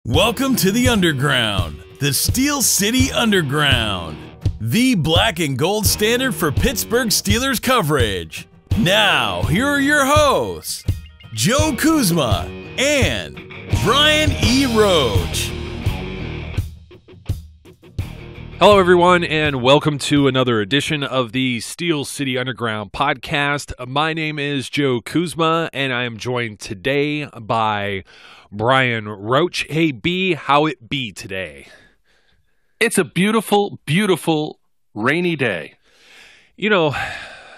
Welcome to the Underground, the Steel City Underground, the black and gold standard for Pittsburgh Steelers coverage. Now, here are your hosts, Joe Kuzma and Brian E. Roach. Hello, everyone, and welcome to another edition of the Steel City Underground podcast. My name is Joe Kuzma, and I am joined today by Brian Roach. Hey, B, how it be today? It's a beautiful, beautiful rainy day. You know,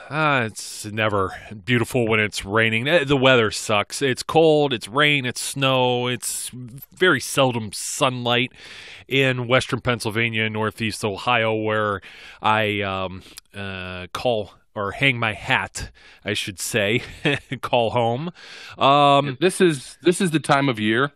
it's never beautiful when it's raining. The weather sucks. It's cold, it's rain, it's snow, it's very seldom sunlight in western Pennsylvania and northeast Ohio, where I call or hang my hat, I should say, call home. This is the time of year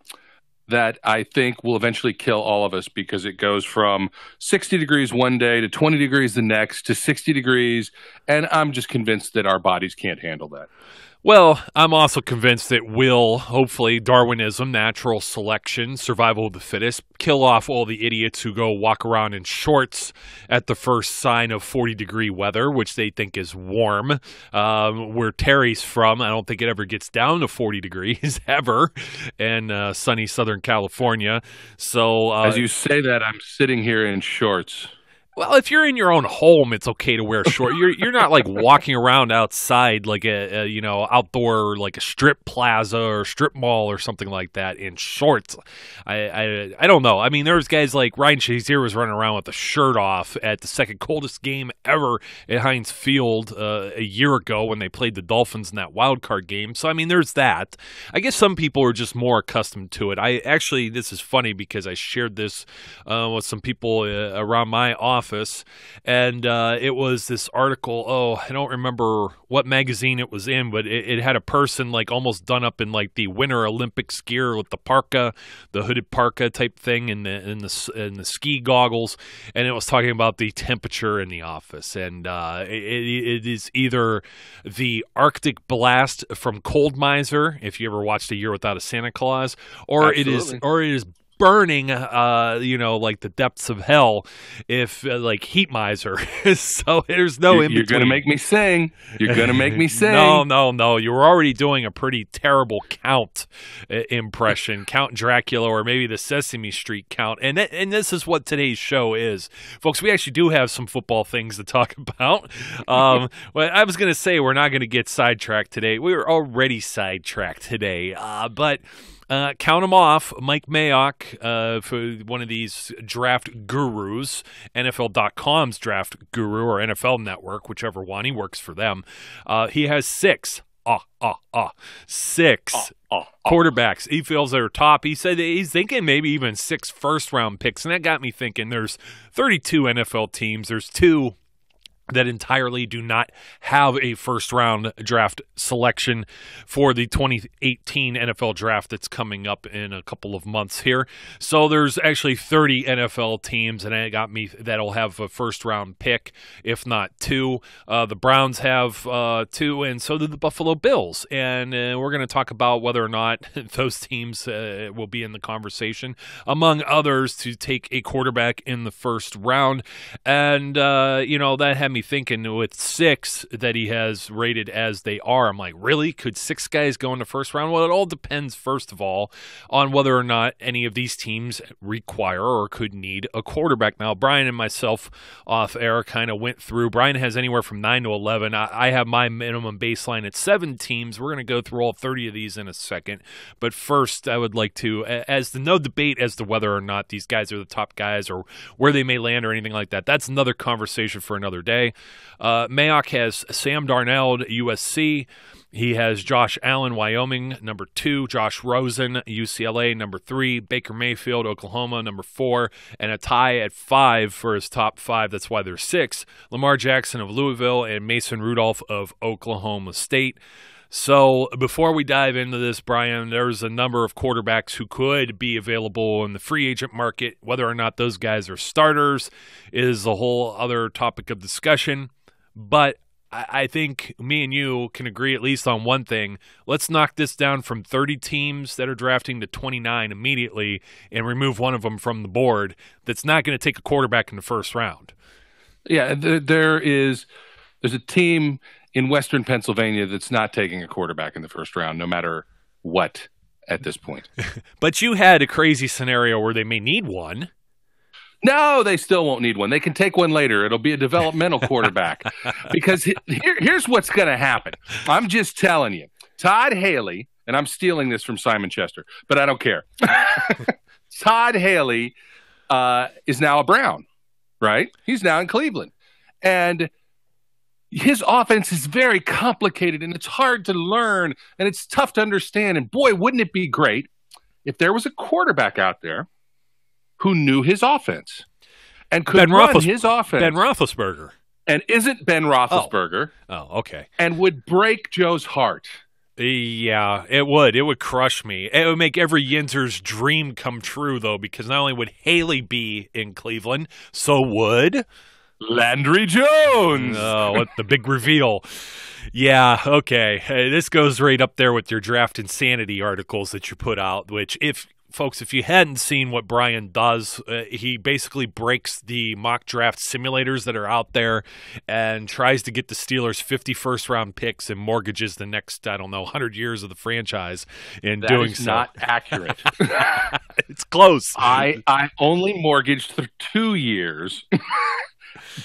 that I think will eventually kill all of us, because it goes from 60 degrees one day to 20 degrees the next to 60 degrees, and I'm just convinced that our bodies can't handle that. Well, I'm also convinced that will, hopefully, Darwinism, natural selection, survival of the fittest, kill off all the idiots who go walk around in shorts at the first sign of 40-degree weather, which they think is warm. Where Terry's from, I don't think it ever gets down to 40 degrees, ever, in sunny Southern California. So, as you say that, I'm sitting here in shorts. Well, if you're in your own home, it's okay to wear shorts. You're not like walking around outside like a outdoor, like a strip plaza or strip mall or something like that in shorts. I don't know. I mean, there's guys like Ryan Shazier was running around with a shirt off at the second coldest game ever at Heinz Field a year ago when they played the Dolphins in that wild card game. So I mean, there's that. I guess some people are just more accustomed to it. This is funny because I shared this with some people around my office. And it was this article, I don't remember what magazine it was in, but it had a person like almost done up in like the Winter Olympics gear with the parka, the hooded parka type thing, and the ski goggles, and it was talking about the temperature in the office, and it is either the Arctic blast from Cold Miser, if you ever watched A Year Without a Santa Claus, or Absolutely. it is burning, like the depths of hell, if like Heat Miser. So there's no in between. You're gonna make me sing. You're gonna make me sing. No. You were already doing a pretty terrible Count impression, Count Dracula, or maybe the Sesame Street Count. And this is what today's show is, folks. We actually do have some football things to talk about. Well, I was gonna say we're not gonna get sidetracked today. We were already sidetracked today, but. Count them off. Mike Mayock, for one of these draft gurus, NFL.com's draft guru or NFL Network, whichever one, he works for them. He has six quarterbacks he feels that are top. He said he's thinking maybe even 6 first-round picks, and that got me thinking. There's 32 NFL teams. There's 2 that entirely do not have a first-round draft selection for the 2018 NFL draft that's coming up in a couple of months here. So there's actually 30 NFL teams, and it got me that'll have a first-round pick, if not 2. The Browns have 2, and so do the Buffalo Bills. And we're going to talk about whether or not those teams will be in the conversation, among others, to take a quarterback in the first round. And, that had me thinking with 6 that he has rated as they are. I'm like, really? Could 6 guys go in the first round? Well, it all depends, first of all, on whether or not any of these teams require or could need a quarterback. Now, Brian and myself off air kind of went through. Brian has anywhere from 9 to 11. I have my minimum baseline at 7 teams. We're going to go through all 30 of these in a second. But first, I would like to, no debate as to whether or not these guys are the top guys or where they may land or anything like that. That's another conversation for another day. Mayock has Sam Darnold, USC. He has Josh Allen, Wyoming, number 2. Josh Rosen, UCLA, number 3. Baker Mayfield, Oklahoma, number 4. And a tie at 5 for his top 5. That's why there's 6. Lamar Jackson of Louisville and Mason Rudolph of Oklahoma State. So before we dive into this, Brian, there's a number of quarterbacks who could be available in the free agent market. Whether or not those guys are starters is a whole other topic of discussion. But I think me and you can agree at least on one thing. Let's knock this down from 30 teams that are drafting to 29 immediately and remove one of them from the board that's not going to take a quarterback in the first round. Yeah, there's a team in Western Pennsylvania that's not taking a quarterback in the first round, no matter what at this point. But you had a crazy scenario where they may need one. No, they still won't need one. They can take one later. It'll be a developmental quarterback. Because here's what's going to happen. I'm just telling you. Todd Haley, and I'm stealing this from Simon Chester, but I don't care. Todd Haley is now a Brown, right? He's now in Cleveland. And his offense is very complicated, and it's hard to learn, and it's tough to understand. And boy, wouldn't it be great if there was a quarterback out there who knew his offense and could run his offense. Ben Roethlisberger. And isn't Ben Roethlisberger. Oh, okay. And would break Joe's heart. Yeah, it would. It would crush me. It would make every Yinzer's dream come true, though, because not only would Haley be in Cleveland, so would Landry Jones. Oh, what the big reveal. Yeah, okay. Hey, this goes right up there with your draft insanity articles that you put out, which Folks, if you hadn't seen what Brian does, he basically breaks the mock draft simulators that are out there and tries to get the Steelers 50 first-round picks and mortgages the next, 100 years of the franchise in doing so. That is not accurate. It's close. I only mortgaged for 2 years,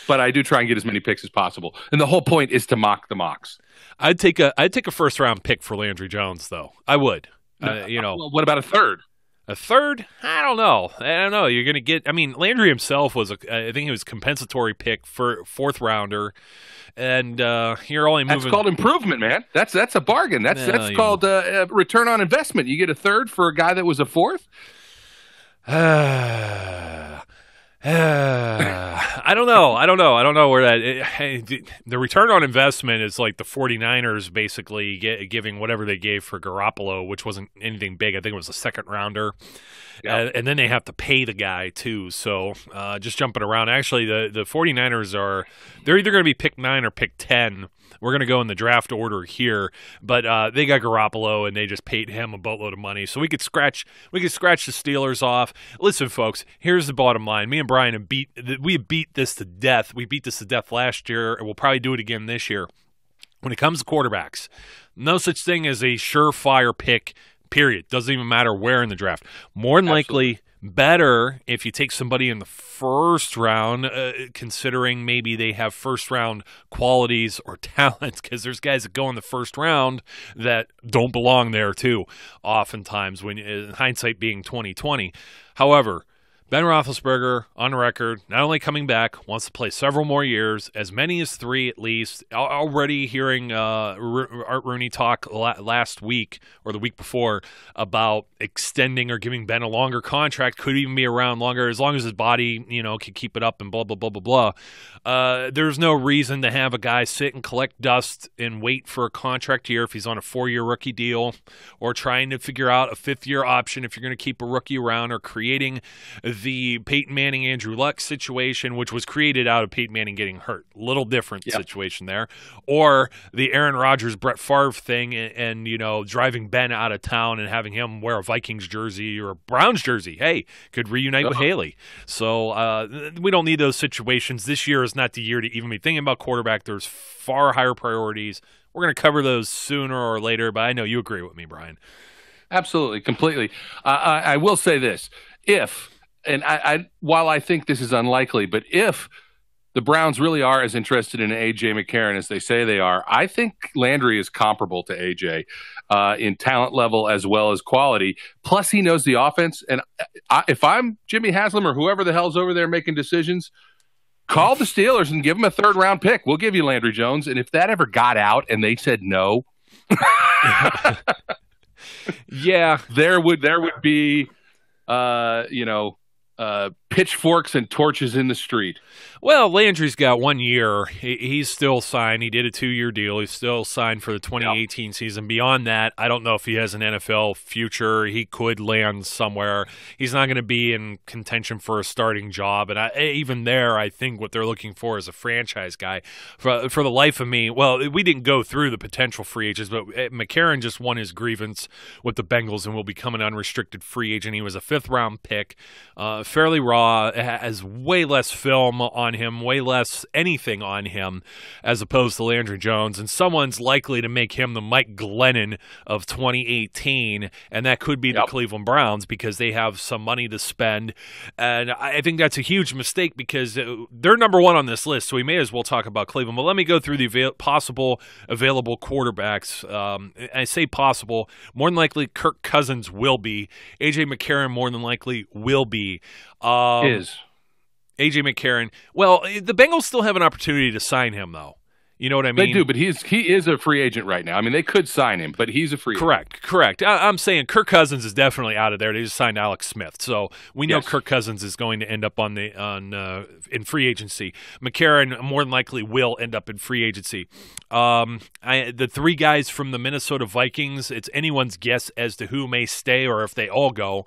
but I do try and get as many picks as possible. And the whole point is to mock the mocks. I'd take a first-round pick for Landry Jones, though. I would. Well, what about a third? A third? I don't know. You're going to get. Landry himself was I think he was compensatory pick for fourth rounder, and you're only moving. That's called improvement, man. That's a bargain. That's called return on investment. You get a third for a guy that was a fourth. I don't know where that the return on investment is like the 49ers basically giving whatever they gave for Garoppolo, which wasn't anything big. I think it was a second rounder. Yep. And then they have to pay the guy too. So just jumping around. Actually, the 49ers they're either going to be pick 9 or pick 10. We're going to go in the draft order here, but they got Garoppolo and they just paid him a boatload of money. So we could scratch the Steelers off. Listen, folks, here's the bottom line. Me and Brian have beat this to death. We beat this to death last year, and we'll probably do it again this year. When it comes to quarterbacks, no such thing as a surefire pick, period. Doesn't even matter where in the draft. More than likely, better if you take somebody in the first round, considering maybe they have first round qualities or talent, because there's guys that go in the first round that don't belong there too, oftentimes, when in hindsight being 2020. However, Ben Roethlisberger, on record, not only coming back, wants to play several more years, as many as 3 at least. Already hearing Art Rooney talk last week or the week before about extending or giving Ben a longer contract, could even be around longer, as long as his body, can keep it up and blah, blah, blah, blah, blah. There's no reason to have a guy sit and collect dust and wait for a contract year if he's on a 4-year rookie deal, or trying to figure out a 5th-year option if you're going to keep a rookie around, or creating the Peyton Manning, Andrew Luck situation, which was created out of Peyton Manning getting hurt. Little different situation there. Or the Aaron Rodgers, Brett Favre thing and driving Ben out of town and having him wear a Vikings jersey or a Browns jersey. Hey, could reunite with Haley. So we don't need those situations. This year is not the year to even be thinking about quarterback. There's far higher priorities. We're going to cover those sooner or later, but I know you agree with me, Brian. Absolutely, completely. I will say this. While I think this is unlikely, but if the Browns really are as interested in A.J. McCarron as they say they are, I think Landry is comparable to A.J. In talent level as well as quality. Plus, he knows the offense. And if I'm Jimmy Haslam or whoever the hell's over there making decisions, call the Steelers and give them a 3rd-round pick. We'll give you Landry Jones. And if that ever got out and they said no, there would be pitchforks and torches in the street. Well, Landry's got 1 year. He's still signed. He did a 2-year deal. He's still signed for the 2018 season. Beyond that, I don't know if he has an NFL future. He could land somewhere. He's not going to be in contention for a starting job. And even there, I think what they're looking for is a franchise guy. For the life of me, well, we didn't go through the potential free agents, but McCarron just won his grievance with the Bengals and will become an unrestricted free agent. He was a 5th-round pick, fairly raw, has way less film on him, way less anything on him as opposed to Landry Jones, and someone's likely to make him the Mike Glennon of 2018, and that could be the Cleveland Browns because they have some money to spend, and I think that's a huge mistake because they're number 1 on this list, so we may as well talk about Cleveland. But let me go through the possible available quarterbacks. I say possible, more than likely Kirk Cousins will be. A.J. McCarron more than likely will be. A.J. McCarron. Well, the Bengals still have an opportunity to sign him, though. You know what I mean? They do, but he is a free agent right now. I mean, they could sign him, but he's a free agent. Correct. I'm saying Kirk Cousins is definitely out of there. They just signed Alex Smith, so we know Kirk Cousins is going to end up in free agency. McCarron more than likely will end up in free agency. The 3 guys from the Minnesota Vikings, it's anyone's guess as to who may stay or if they all go.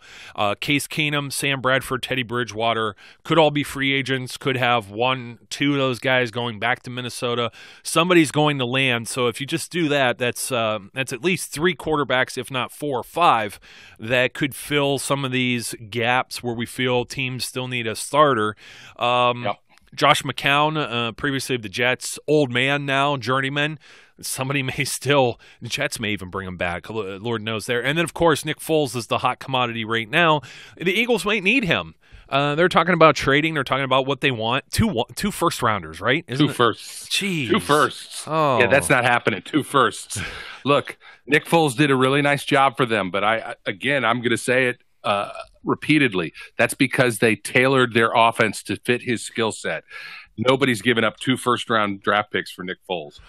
Case Keenum, Sam Bradford, Teddy Bridgewater could all be free agents. Could have 1, 2 of those guys going back to Minnesota. Somebody's going to land, so if you just do that, that's at least 3 quarterbacks, if not 4 or 5, that could fill some of these gaps where we feel teams still need a starter. Josh McCown, previously of the Jets, old man now, journeyman. Somebody may still, the Jets may even bring him back, Lord knows there. And then, of course, Nick Foles is the hot commodity right now. The Eagles might need him. They're talking about trading. They're talking about what they want. 2 first-rounders, right? Isn't 2 firsts. Jeez. 2 firsts. Oh. Yeah, that's not happening. 2 firsts. Look, Nick Foles did a really nice job for them, but I'm going to say it repeatedly. That's because they tailored their offense to fit his skill set. Nobody's given up 2 first-round draft picks for Nick Foles.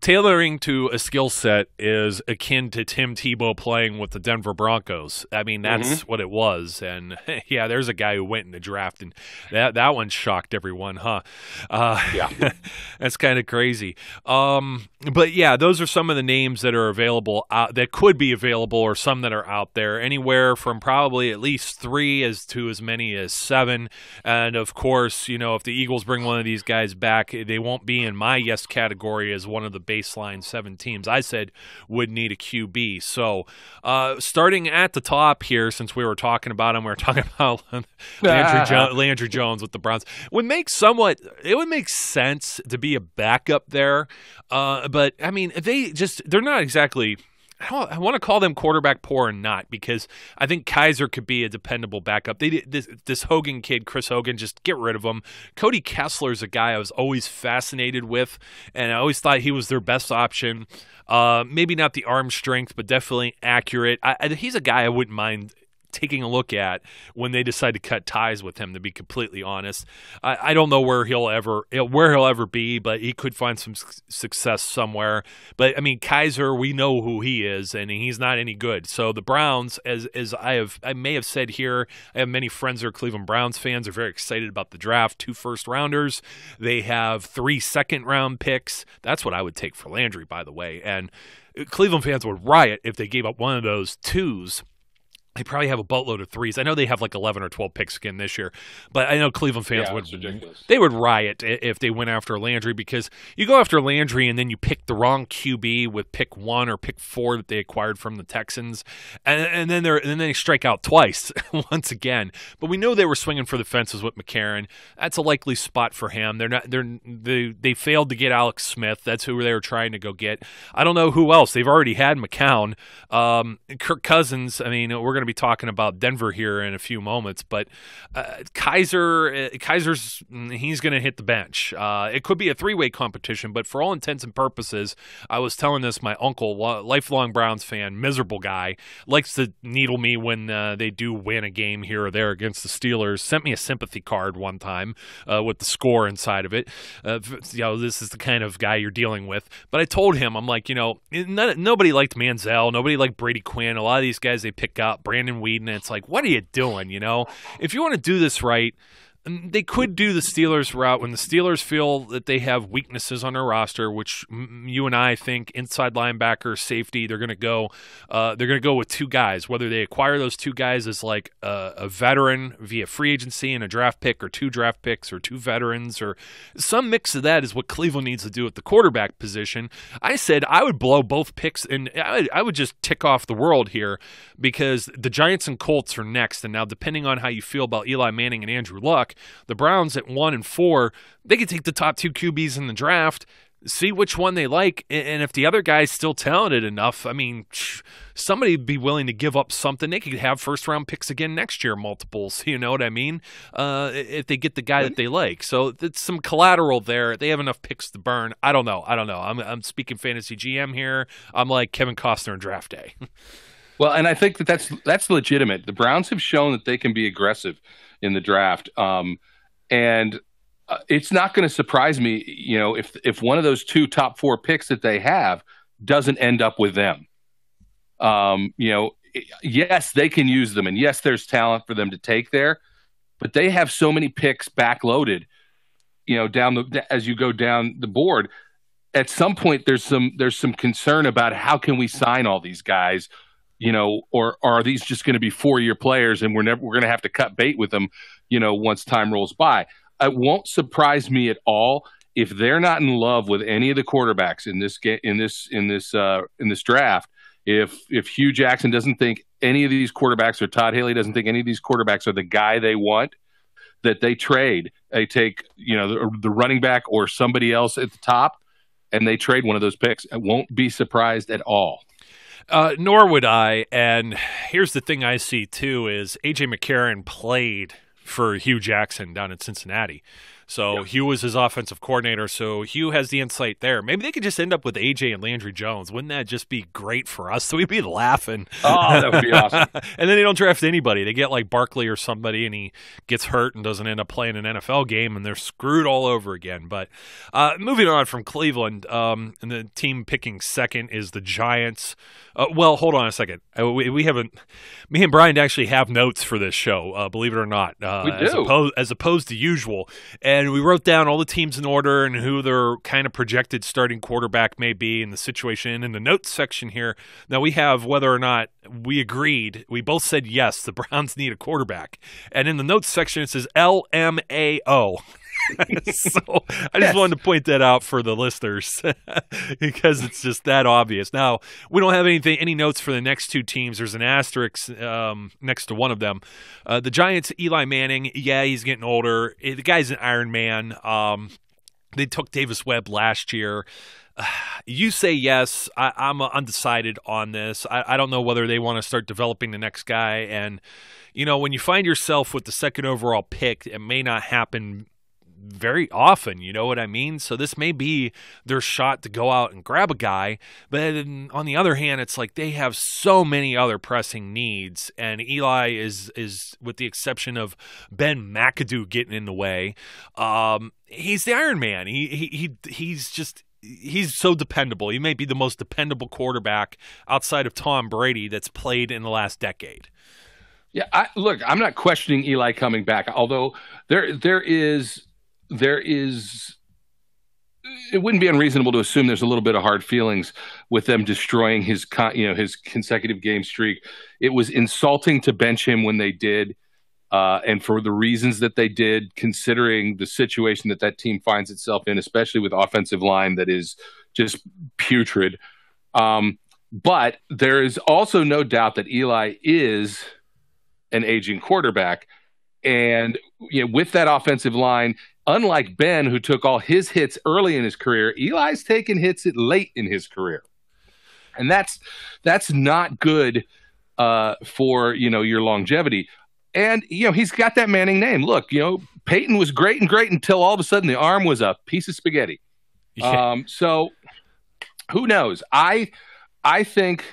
Tailoring to a skill set is akin to Tim Tebow playing with the Denver Broncos. I mean, that's what it was. And, yeah, there's a guy who went in the draft, and that one shocked everyone, huh? That's kind of crazy. But, yeah, those are some of the names that are available, that could be available, or some that are out there, anywhere from probably at least 3 to as many as 7. And, of course, you know, if the Eagles bring one of these guys back, they won't be in my yes category as one of the baseline 7 teams I said would need a QB. So starting at the top here, since we were talking about him, we were talking about Landry Jones with the Browns. It would make sense to be a backup there. But, I mean, they're not exactly – I want to call them quarterback poor and not, because I think Kaiser could be a dependable backup. This Hogan kid, Chris Hogan, just get rid of him. Cody Kessler's a guy I was always fascinated with, and I always thought he was their best option. Maybe not the arm strength, but definitely accurate. He's a guy I wouldn't mind taking a look at when they decide to cut ties with him, to be completely honest. I don't know where he'll ever be, but he could find some success somewhere. But I mean, Kaiser, we know who he is, and he's not any good. So the Browns, as I may have said here, I have many friends who are Cleveland Browns fans, are very excited about the draft. 2 first-rounders. They have 3 second-round picks. That's what I would take for Landry, by the way. And Cleveland fans would riot if they gave up one of those 2s. They probably have a boatload of 3s. I know they have like 11 or 12 picks again this year, but I know Cleveland fans would riot if they went after Landry, because you go after Landry and then you pick the wrong QB with pick 1 or pick 4 that they acquired from the Texans, and then they strike out twice once again. But we know they were swinging for the fences with McCarron. That's a likely spot for him. They failed to get Alex Smith. That's who they were trying to go get. I don't know who else. They've already had McCown. Kirk Cousins. I mean, we're going to be talking about Denver here in a few moments, but Kaiser's he's going to hit the bench. It could be a 3-way competition, but for all intents and purposes, I was telling this, my uncle, lifelong Browns fan, miserable guy, likes to needle me when they do win a game here or there against the Steelers, sent me a sympathy card one time with the score inside of it. This is the kind of guy you're dealing with. But I told him, I'm like, nobody liked Manziel, nobody liked Brady Quinn. A lot of these guys they pick up, Brandon Weeden. And it's like, what are you doing? You know, if you want to do this right, they could do the Steelers route when the Steelers feel that they have weaknesses on their roster, which you and I think inside linebacker, safety, they're going to go with two guys. Whether they acquire those two guys as like a veteran via free agency and a draft pick, or two draft picks, or two veterans, or some mix of that is what Cleveland needs to do at the quarterback position. I said I would blow both picks, and I would just tick off the world here, because the Giants and Colts are next. And now, depending on how you feel about Eli Manning and Andrew Luck, the Browns at 1 and 4, they could take the top two QBs in the draft, see which one they like, and if the other guy's still talented enough, I mean, somebody would be willing to give up something. They could have first-round picks again next year, multiples, you know what I mean, if they get the guy that they like. So it's some collateral there. They have enough picks to burn. I don't know. I'm speaking fantasy GM here. I'm like Kevin Costner in draft day. Well, and I think that's legitimate. The Browns have shown that they can be aggressive in the draft, and it's not going to surprise me, you know, if one of those two top 4 picks that they have doesn't end up with them. You know, yes, they can use them, and yes, there's talent for them to take there, but they have so many picks backloaded, you know, as you go down the board. At some point, there's some concern about how can we sign all these guys. You know, or are these just going to be 4-year players, and we're going to have to cut bait with them, you know, once time rolls by? It won't surprise me at all if they're not in love with any of the quarterbacks in this draft. If Hugh Jackson doesn't think any of these quarterbacks, or Todd Haley doesn't think any of these quarterbacks are the guy they want, that they trade. They take, you know, the running back or somebody else at the top, and they trade one of those picks. I won't be surprised at all. Nor would I. And here's the thing I see too is A.J. McCarron played for Hugh Jackson down in Cincinnati. So yep. Hugh was his offensive coordinator, so Hugh has the insight there. Maybe they could just end up with AJ and Landry Jones. Wouldn't that just be great for us? So we'd be laughing. Oh, that would be awesome. And then they don't draft anybody. They get like Barkley or somebody, and he gets hurt and doesn't end up playing an NFL game, and they're screwed all over again. But moving on from Cleveland, and the team picking second is the Giants. Well, hold on a second. We haven't. Me and Brian actually have notes for this show, believe it or not. We do. As opposed to usual. And we wrote down all the teams in order and who their kind of projected starting quarterback may be in the situation. In the notes section here, now we have whether or not we agreed. We both said yes, the Browns need a quarterback. And in the notes section, it says LMAO. So I just wanted to point that out for the listeners because it's just that obvious. Now, we don't have any notes for the next two teams. There's an asterisk next to one of them. The Giants, Eli Manning, yeah, he's getting older. The guy's an Iron Man. They took Davis Webb last year. You say yes. I'm undecided on this. I don't know whether they want to start developing the next guy. And, you know, when you find yourself with the second overall pick, it may not happen very often, you know what I mean? So this may be their shot to go out and grab a guy, but on the other hand, it's like they have so many other pressing needs, and Eli is with the exception of Ben McAdoo getting in the way, he's the Iron Man. He's so dependable. He may be the most dependable quarterback outside of Tom Brady that's played in the last decade. Yeah, I'm not questioning Eli coming back, although there is it wouldn't be unreasonable to assume there's a little bit of hard feelings with them destroying his consecutive game streak. It was insulting to bench him when they did, and for the reasons that they did, considering the situation that team finds itself in, especially with offensive line that is just putrid. But there is also no doubt that Eli is an aging quarterback, and with that offensive line, unlike Ben, who took all his hits early in his career, Eli's taken hits late in his career. And that's not good for, your longevity. And, he's got that Manning name. Look, Peyton was great until all of a sudden the arm was a piece of spaghetti. Yeah. So who knows? I think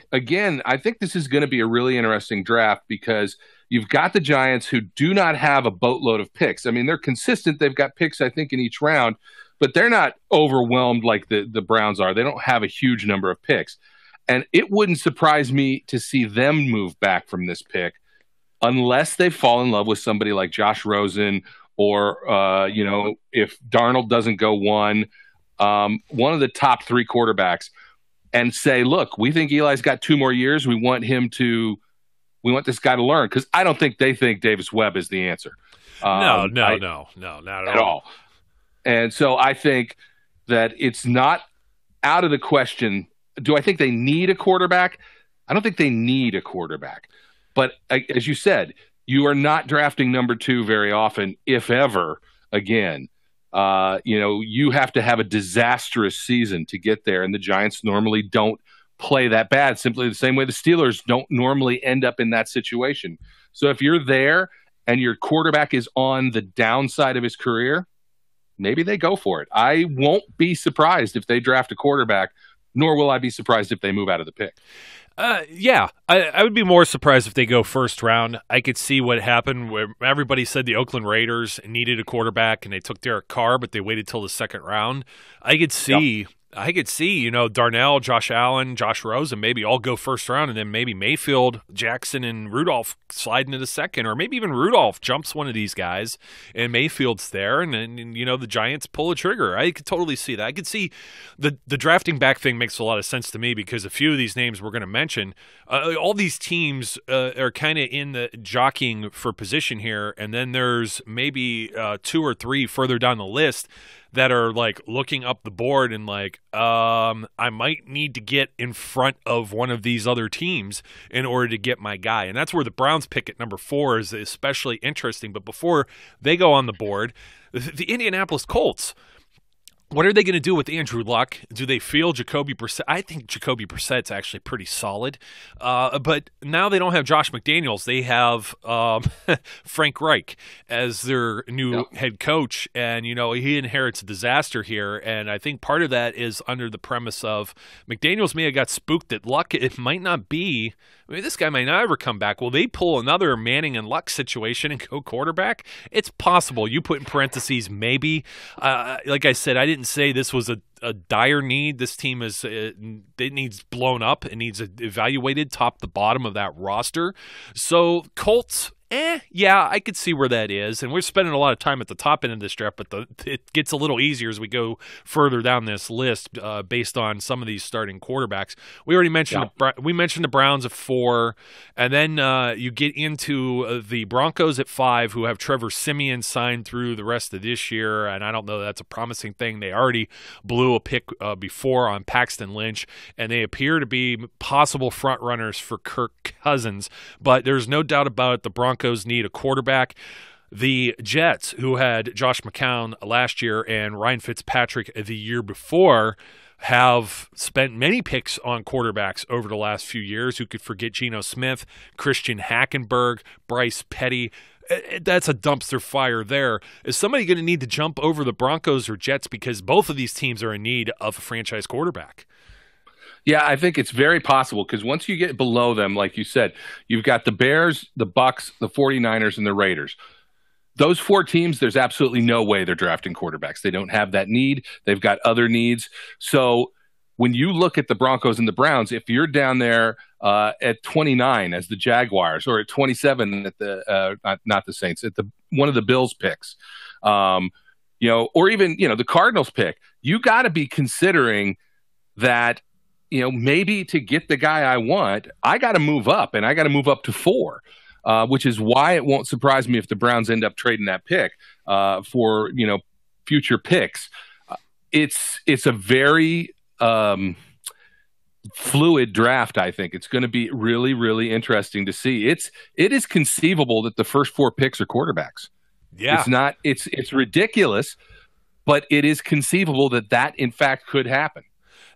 this is going to be a really interesting draft because you've got the Giants who do not have a boatload of picks. I mean, they're consistent. They've got picks, I think, in each round, but they're not overwhelmed like the Browns are. They don't have a huge number of picks. And it wouldn't surprise me to see them move back from this pick unless they fall in love with somebody like Josh Rosen or, if Darnold doesn't go one of the top 3 quarterbacks and say, look, we think Eli's got 2 more years. We want this guy to learn. Because I don't think they think Davis Webb is the answer. No, not at all. And so I think that it's not out of the question. Do I think they need a quarterback? I don't think they need a quarterback. But as you said, you are not drafting number 2 very often, if ever, again. You have to have a disastrous season to get there, and the Giants normally don't play that bad, simply the same way the Steelers don't normally end up in that situation. So if you're there and your quarterback is on the downside of his career, maybe they go for it. I won't be surprised if they draft a quarterback, nor will I be surprised if they move out of the pick. I would be more surprised if they go first round. I could see what happened where everybody said the Oakland Raiders needed a quarterback and they took Derek Carr, but they waited till the second round. I could see, Darnell, Josh Allen, Josh Rosen maybe all go first round, and then maybe Mayfield, Jackson, and Rudolph slide into the second, or maybe even Rudolph jumps one of these guys, and Mayfield's there, and the Giants pull a trigger. I could totally see that. I could see the drafting back thing makes a lot of sense to me because a few of these names we're going to mention, all these teams are kind of in the jockeying for position here, and then there's maybe 2 or 3 further down the list that are like looking up the board and like, I might need to get in front of one of these other teams in order to get my guy. And that's where the Browns pick at number 4 is especially interesting. But before they go on the board, the Indianapolis Colts, what are they going to do with Andrew Luck? Do they feel Jacoby Brissett? I think Jacoby Brissett's actually pretty solid. But now they don't have Josh McDaniels. They have Frank Reich as their new head coach. And, he inherits a disaster here. And I think part of that is under the premise of McDaniels may have got spooked that Luck, it might not be. I mean, this guy might not ever come back. Will they pull another Manning and Luck situation and go quarterback? It's possible. You put in parentheses, maybe. Like I said, I didn't say this was a dire need. This team it needs blown up. It needs evaluated top to bottom of that roster. So Colts, yeah, I could see where that is. And we're spending a lot of time at the top end of this draft, but it gets a little easier as we go further down this list based on some of these starting quarterbacks. We already mentioned we mentioned the Browns at 4, and then you get into the Broncos at 5, who have Trevor Siemian signed through the rest of this year, and I don't know that's a promising thing. They already blew a pick before on Paxton Lynch, and they appear to be possible front runners for Kirk Cousins, but there's no doubt about it, the Broncos need a quarterback. The Jets, who had Josh McCown last year and Ryan Fitzpatrick the year before, have spent many picks on quarterbacks over the last few years. Who could forget Geno Smith, Christian Hackenberg, Bryce Petty? That's a dumpster fire there. Is somebody going to need to jump over the Broncos or Jets because both of these teams are in need of a franchise quarterback? Yeah, I think it's very possible because once you get below them, like you said, you've got the Bears, the Bucks, the 49ers, and the Raiders. Those 4 teams, there's absolutely no way they're drafting quarterbacks. They don't have that need. They've got other needs. So when you look at the Broncos and the Browns, if you're down there at 29 as the Jaguars or at 27 at the not the Saints, at one of the Bills picks, or even the Cardinals pick, you got to be considering that. Maybe to get the guy I want, I got to move up, and I got to move up to 4, which is why it won't surprise me if the Browns end up trading that pick for future picks. It's a very fluid draft. I think it's going to be really, really interesting to see. It is conceivable that the first 4 picks are quarterbacks. Yeah, it's ridiculous, but it is conceivable that in fact could happen.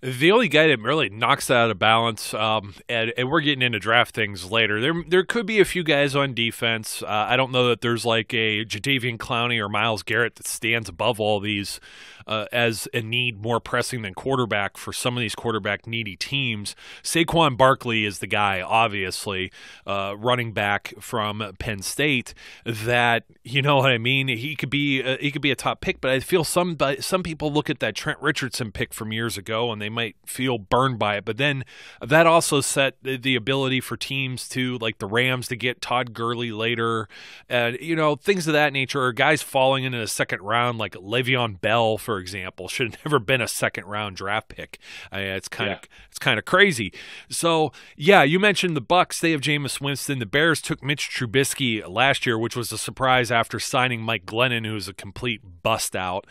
The only guy that really knocks that out of balance, and we're getting into draft things later, there could be a few guys on defense. I don't know that there's like a Jadeveon Clowney or Myles Garrett that stands above all these as a need more pressing than quarterback for some of these quarterback-needy teams. Saquon Barkley is the guy, obviously, running back from Penn State, that, you know what I mean? He could be a top pick, but I feel some people look at that Trent Richardson pick from years ago, and they might feel burned by it. But then that also set the ability for teams to, like the Rams, to get Todd Gurley later, and things of that nature, or guys falling into the second round, like Le'Veon Bell, for example, should have never been a second round draft pick. It's kind of crazy. So yeah, you mentioned the Bucs. They have Jameis Winston. The Bears took Mitch Trubisky last year, which was a surprise after signing Mike Glennon, who's a complete bust out.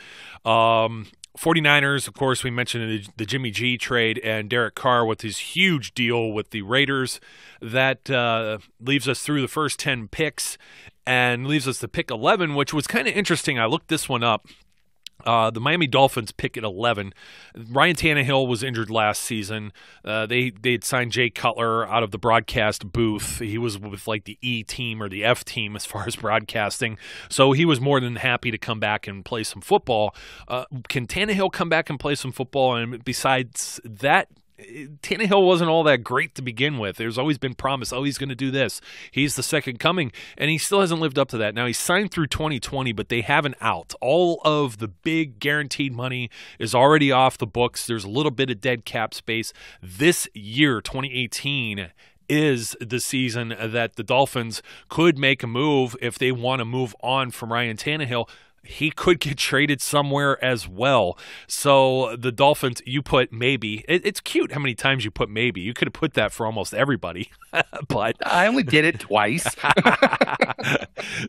49ers, of course, we mentioned the Jimmy G trade, and Derek Carr with his huge deal with the Raiders. That leaves us through the first 10 picks and leaves us to pick 11, which was kind of interesting. I looked this one up. The Miami Dolphins pick at 11. Ryan Tannehill was injured last season. They had signed Jay Cutler out of the broadcast booth. He was with like the E team or the F team as far as broadcasting. So he was more than happy to come back and play some football. Can Tannehill come back and play some football? And besides that, Tannehill wasn't all that great to begin with. There's always been promise, he's going to do this. He's the second coming, and he still hasn't lived up to that. Now, he's signed through 2020, but they have an out. All of the big guaranteed money is already off the books. There's a little bit of dead cap space. This year, 2018, is the season that the Dolphins could make a move if they want to move on from Ryan Tannehill. He could get traded somewhere as well. So the Dolphins, you put maybe. It's cute how many times you put maybe. You could have put that for almost everybody. But I only did it twice.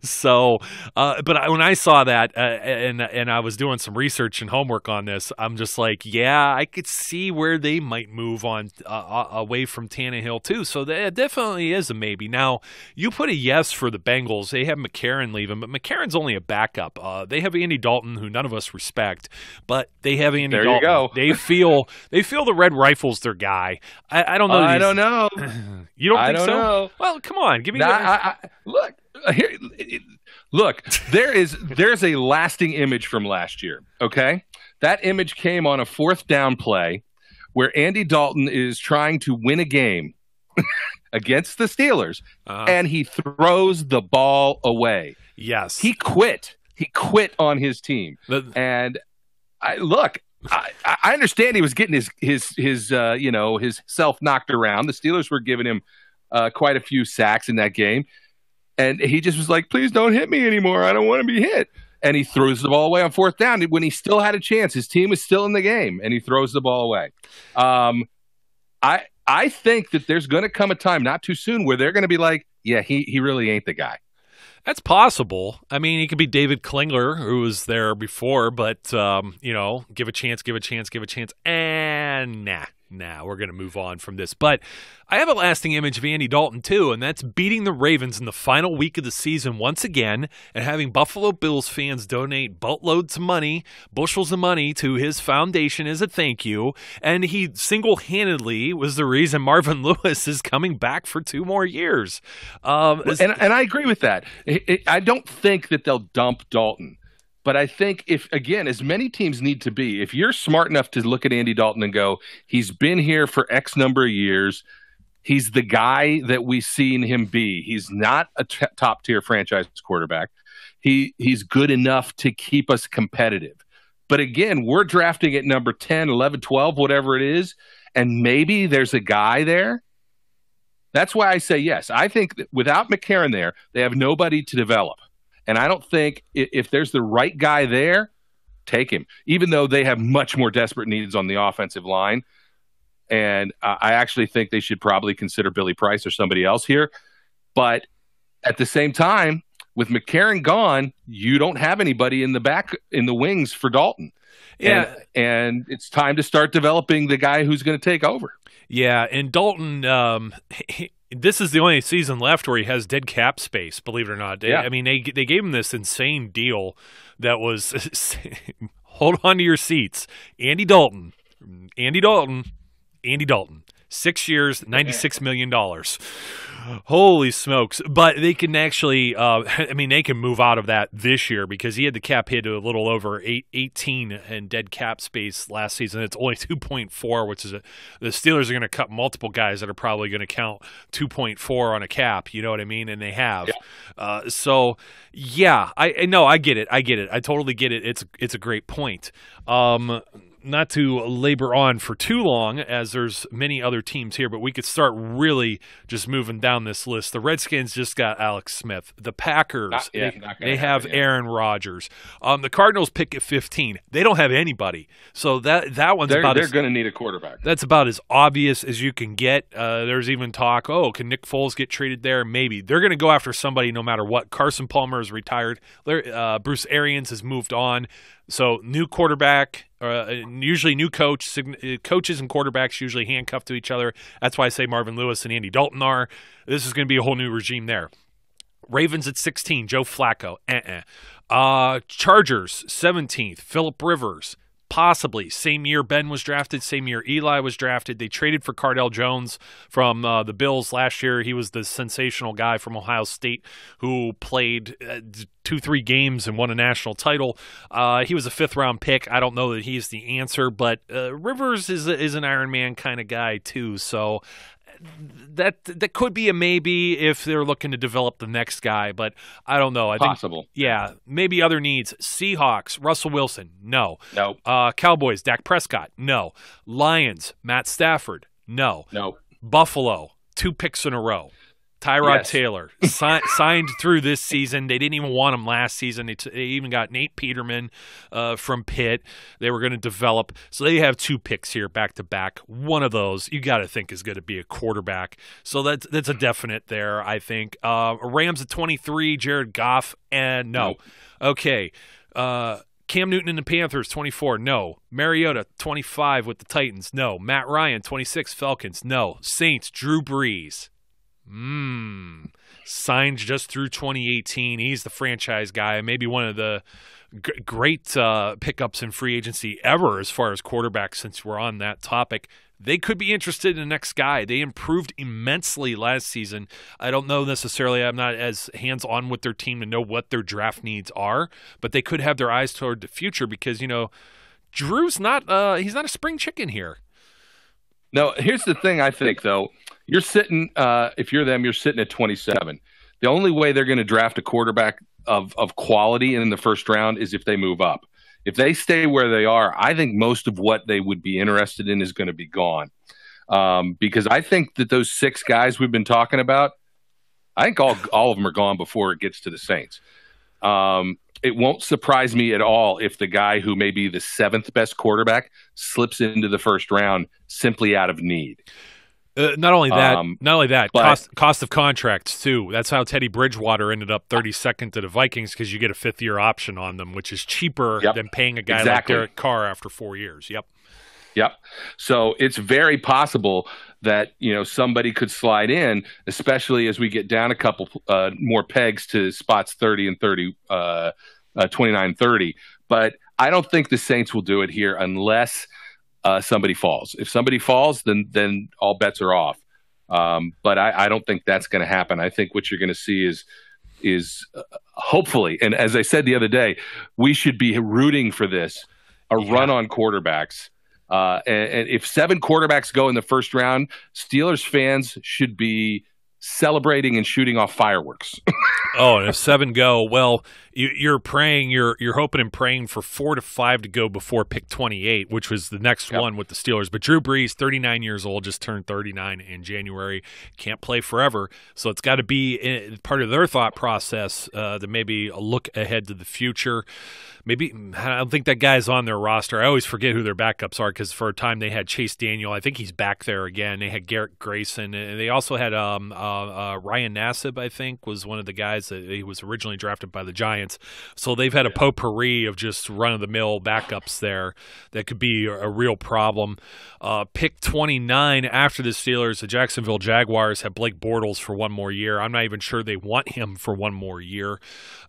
So, when I saw that and I was doing some research and homework on this, I'm just like, yeah, I could see where they might move on away from Tannehill too. So that definitely is a maybe. Now, you put a yes for the Bengals. They have McCarron leaving, but McCarron's only a backup. They have Andy Dalton, who none of us respect, but they have Andy Dalton. There you go. They feel the Red Rifle's their guy. I don't know. I don't know. You don't think so? Know. Well, come on, give me. Look, here, look. There's a lasting image from last year. Okay, that image came on a fourth down play where Andy Dalton is trying to win a game against the Steelers, and he throws the ball away. Yes, he quit. He quit on his team, and I understand he was getting his self knocked around. The Steelers were giving him quite a few sacks in that game, and he just was like, "Please don't hit me anymore. I don't want to be hit." And he throws the ball away on fourth down when he still had a chance. His team was still in the game, and he throws the ball away. I think that there's going to come a time, not too soon, where they're going to be like, "Yeah, he really ain't the guy." That's possible. I mean, he could be David Klingler, who was there before, but, give a chance. And nah, we're going to move on from this. But I have a lasting image of Andy Dalton, too, and that's beating the Ravens in the final week of the season once again and having Buffalo Bills fans donate boatloads of money, bushels of money to his foundation as a thank you. And he single-handedly was the reason Marvin Lewis is coming back for 2 more years. And I agree with that. I don't think that they'll dump Dalton. But I think as many teams need to be, if you're smart enough to look at Andy Dalton and go, he's been here for X number of years, he's the guy that we've seen him be. He's not a top-tier franchise quarterback. He's good enough to keep us competitive. But again, we're drafting at number 10, 11, 12, whatever it is, and maybe there's a guy there. That's why I say yes. I think that without McCarron there, they have nobody to develop. And I don't think if there's the right guy there, take him, even though they have much more desperate needs on the offensive line. And I actually think they should probably consider Billy Price or somebody else here. But at the same time, with McCarron gone, you don't have anybody in the wings for Dalton. Yeah. And it's time to start developing the guy who's going to take over. Yeah. And Dalton, this is the only season left where he has dead cap space, believe it or not. Yeah. I mean, they gave him this insane deal that was hold on to your seats. Andy Dalton. 6 years, $96 million. Holy smokes. But they can actually, they can move out of that this year because he had the cap hit to a little over 18 in dead cap space last season. It's only 2.4, which is the Steelers are going to cut multiple guys that are probably going to count 2.4 on a cap. You know what I mean? And they have. Yeah. I get it. I totally get it. It's a great point. not to labor on for too long, as there's many other teams here, but we could start really just moving down this list. The Redskins just got Alex Smith. The Packers, they have Aaron Rodgers. The Cardinals pick at 15. They don't have anybody. So that one's they're going to need a quarterback. That's about as obvious as you can get. There's even talk, can Nick Foles get traded there? Maybe. They're going to go after somebody no matter what. Carson Palmer is retired. Bruce Arians has moved on. So new quarterback, usually new coach. Coaches and quarterbacks usually handcuffed to each other. That's why I say Marvin Lewis and Andy Dalton are. This is going to be a whole new regime there. Ravens at 16, Joe Flacco. Chargers, 17th, Phillip Rivers. Possibly. Same year Ben was drafted, same year Eli was drafted. They traded for Cardell Jones from the Bills last year. He was the sensational guy from Ohio State who played 2-3 games and won a national title. He was a 5th-round pick. I don't know that he's the answer, but Rivers is an Iron Man kind of guy too, so that could be a maybe if they're looking to develop the next guy, but I don't know. I think possible. Yeah, maybe other needs. Seahawks, Russell Wilson, no. No. Cowboys, Dak Prescott, no. Lions, Matt Stafford, no. No. Buffalo, 2 picks in a row. Tyrod Taylor signed through this season. They didn't even want him last season. They even got Nate Peterman from Pitt. They were going to develop. So they have 2 picks here back to back. One of those you got to think is going to be a quarterback. So that's a definite there, I think. Rams at 23, Jared Goff, and no. Nope. Okay. Cam Newton and the Panthers, 24, no. Mariota, 25 with the Titans, no. Matt Ryan, 26, Falcons, no. Saints, Drew Brees. Signed just through 2018. He's the franchise guy, maybe one of the great pickups in free agency ever as far as quarterbacks, since we're on that topic. They could be interested in the next guy. They improved immensely last season. I don't know necessarily. I'm not as hands-on with their team to know what their draft needs are, but they could have their eyes toward the future because, Drew's not he's not a spring chicken here. No, here's the thing I think, though. You're sitting, if you're them, you're sitting at 27. The only way they're going to draft a quarterback of quality in the first round is if they move up. If they stay where they are, I think most of what they would be interested in is going to be gone. Because I think that those 6 guys we've been talking about, I think all of them are gone before it gets to the Saints. It won't surprise me at all if the guy who may be the 7th best quarterback slips into the first round simply out of need. Not only that, cost of contracts too. That's how Teddy Bridgewater ended up 32nd to the Vikings, because you get a 5th-year option on them, which is cheaper than paying a guy like Derek Carr after 4 years. Yep. So it's very possible that somebody could slide in, especially as we get down a couple more pegs to spots 30 and 30, 29 and 30. But I don't think the Saints will do it here unless somebody falls. If somebody falls, then all bets are off. But I don't think that's going to happen. I think what you're going to see is hopefully, and as I said the other day, we should be rooting for this, run on quarterbacks. And if 7 quarterbacks go in the first round, Steelers fans should be celebrating and shooting off fireworks. And if 7 go, well, you're praying, you're hoping and praying for 4 to 5 to go before pick 28, which was the next one with the Steelers. But Drew Brees, 39 years old, just turned 39 in January, can't play forever. So it's got to be part of their thought process to maybe look ahead to the future. Maybe I don't think that guy's on their roster. I always forget who their backups are, because for a time they had Chase Daniel. I think he's back there again. They had Garrett Grayson, and they also had Ryan Nassib, I think, was one of the guys that he was originally drafted by the Giants. So they've had a potpourri of just run-of-the-mill backups there that could be a real problem. Pick 29 after the Steelers, the Jacksonville Jaguars have Blake Bortles for 1 more year. I'm not even sure they want him for 1 more year.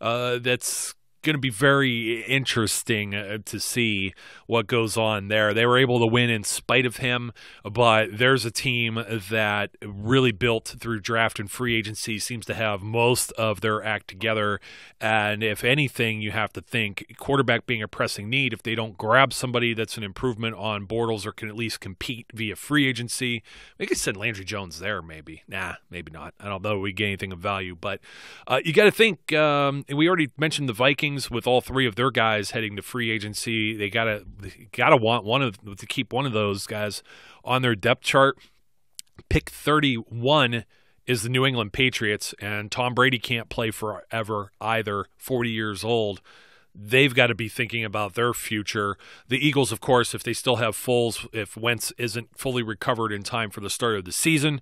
That's going to be very interesting to see what goes on there. They were able to win in spite of him, but there's a team that really built through draft and free agency, seems to have most of their act together. And if anything, you have to think quarterback being a pressing need. If they don't grab somebody that's an improvement on Bortles or can at least compete via free agency, we could send Landry Jones there maybe. Maybe not. I don't know if we get anything of value, but you got to think, we already mentioned the Vikings. Kings, with all three of their guys heading to free agency, they gotta want to keep one of those guys on their depth chart. Pick 31 is the New England Patriots, and Tom Brady can't play forever either, 40 years old. They've got to be thinking about their future. The Eagles, of course, if they still have Foles, if Wentz isn't fully recovered in time for the start of the season,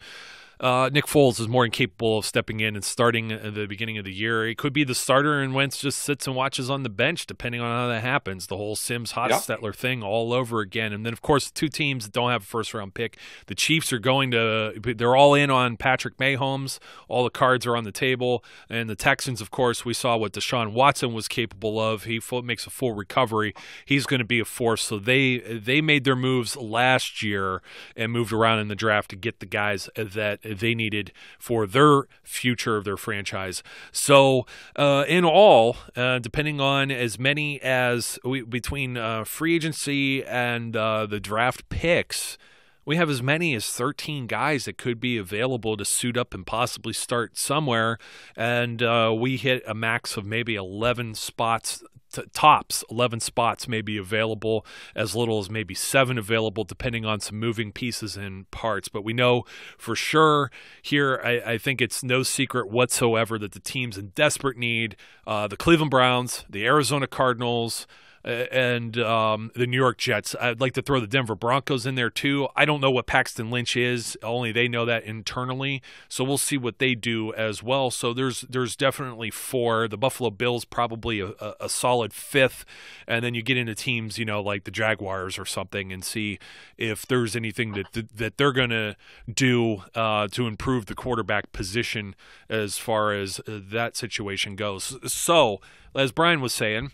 Nick Foles is more than capable of stepping in and starting at the beginning of the year. He could be the starter, and Wentz just sits and watches on the bench, depending on how that happens. The whole Sims-Hostetler thing all over again. And then, of course, the two teams that don't have a first-round pick, the Chiefs are they're all in on Patrick Mahomes. All the cards are on the table. And the Texans, of course, we saw what Deshaun Watson was capable of. He makes a full recovery. He's going to be a force. So they made their moves last year and moved around in the draft to get the guys that they needed for their future of their franchise. So in all, depending on as many as between free agency and the draft picks, we have as many as 13 guys that could be available to suit up and possibly start somewhere. And we hit a max of maybe 11 spots. Tops 11 spots may be available, as little as maybe 7 available, depending on some moving pieces and parts. But we know for sure here, I think it's no secret whatsoever that the teams in desperate need, the Cleveland Browns, the Arizona Cardinals, and the New York Jets. I'd like to throw the Denver Broncos in there too. I don't know what Paxton Lynch is. Only they know that internally. So we'll see what they do as well. So there's definitely 4. The Buffalo Bills probably a solid 5th. And then you get into teams, like the Jaguars or something, and see if there's anything that they're going to do to improve the quarterback position as far as that situation goes. So, as Brian was saying,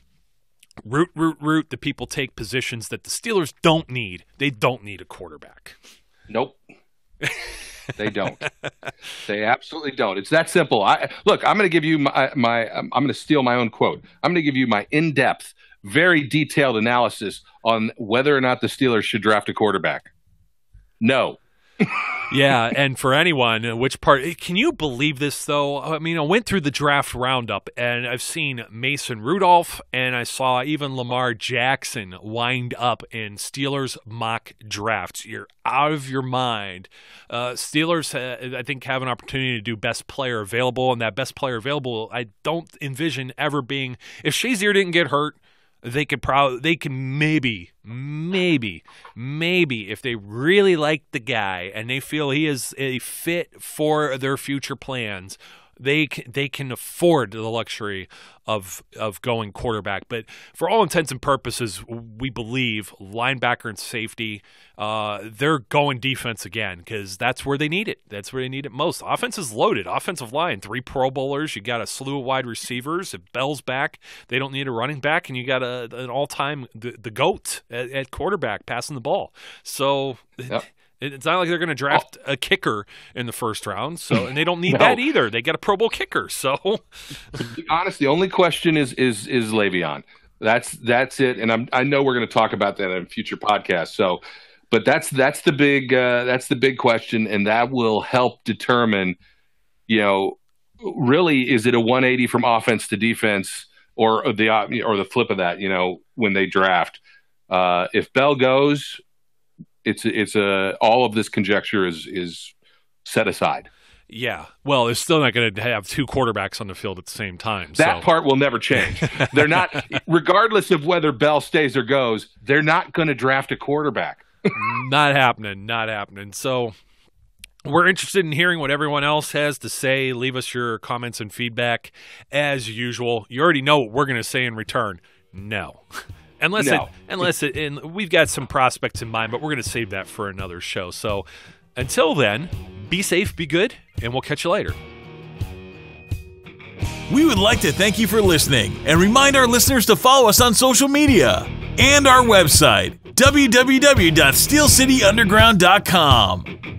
root the people take positions that the Steelers don't need. They don't need a quarterback. Nope. They don't. They absolutely don't. It's that simple. Look, I'm going to give you I'm going to steal my own quote. I'm going to give you my in-depth, very detailed analysis on whether or not the Steelers should draft a quarterback. No. Yeah, and for anyone, which part – can you believe this, though? I mean, I went through the draft roundup, and I've seen Mason Rudolph, and I saw even Lamar Jackson wind up in Steelers mock drafts. You're out of your mind. Steelers, I think, have an opportunity to do best player available, and that best player available I don't envision ever being – if Shazier didn't get hurt, they can maybe, if they really like the guy and they feel he is a fit for their future plans, they can afford the luxury of going quarterback. But for all intents and purposes, we believe linebacker and safety, they're going defense again because that's where they need it. That's where they need it most. Offense is loaded. Offensive line, 3 Pro Bowlers. You got a slew of wide receivers. If Bell's back, they don't need a running back, and you got an all-time the GOAT at quarterback passing the ball. So. Yep. It's not like they're going to draft a kicker in the first round, and they don't need that either. They got a Pro Bowl kicker. So, to be honest, the only question is Le'Veon. That's it, and I know we're going to talk about that in a future podcast. So, but that's the big question, and that will help determine, really, is it a 180 from offense to defense, or the flip of that? When they draft, if Bell goes. It's all of this conjecture is set aside. Yeah. Well, they're still not going to have 2 quarterbacks on the field at the same time. That part will never change. They're not, regardless of whether Bell stays or goes, they're not going to draft a quarterback. Not happening. So we're interested in hearing what everyone else has to say. Leave us your comments and feedback as usual. You already know what we're going to say in return. No. Unless and we've got some prospects in mind, but we're going to save that for another show. So until then, be safe, be good, and we'll catch you later. We would like to thank you for listening and remind our listeners to follow us on social media and our website, www.steelcityunderground.com.